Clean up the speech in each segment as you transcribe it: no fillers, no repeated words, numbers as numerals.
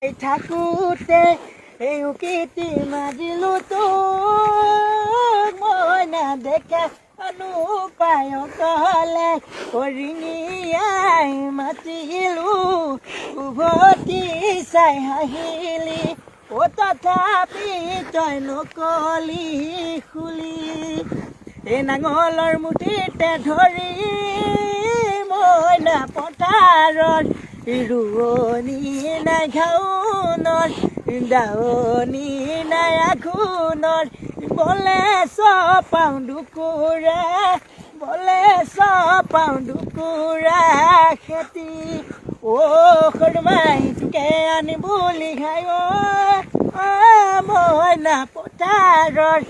থাকোঁতে এই উকিতি মাজিলো তোক মই নেদেখা অনুপায় কলে কৰিঙিয়াই মাতিলো উভতি চাই হাঁহিলি অ তথাপি তই নকলি খুলি এই নাঙলৰ মুঠিতে ধৰি মই না পথাৰত ৰোৱনী নাই ঘাউনৰ দাৱনী নাই আঘোণৰ বলে চপাওঁ দুকুৰা বলে চপাওঁ দুকুৰা খেতি সৰুমাই তোকে আনি বুলি খাই মই না পথাৰৰ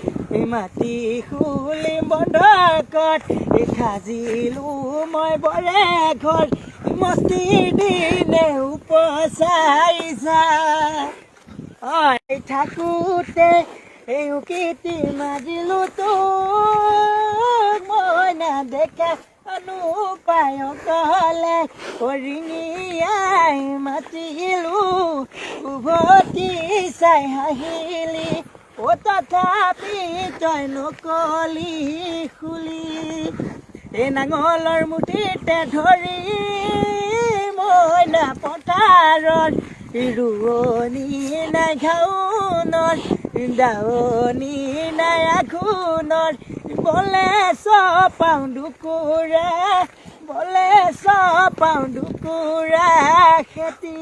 মাটি খুলি বন্ধকত সাজিলো মই বৰে ঘৰ মস্তি দিনে উপচাই যায় থাকোঁতে এই উকিতি মাজিলো তোক মই নেদেখা অনুপায় কলে কৰিঙিয়াই মাতিলো উভতি চাই হাঁহিলি অ তথাপি তই নকলি খুলি এই নাঙলৰ মুঠিতে ধৰি মই না পথাৰত ৰোৱনী নাই ঘাউনৰ দাৱনী নাই আঘোণৰ বলে চপাওঁ দুকুৰা বলে চপাওঁ দুকুৰা খেতি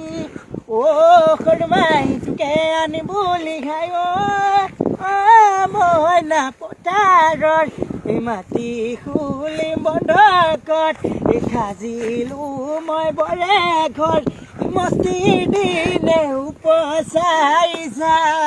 সৰুমাই তোকে আনি বুলি খাই মই না পথাৰৰ মাটি খুলি বন্ধকত সাজিলো মই বৰে ঘৰ মস্তি দিনে উপচাই যায়।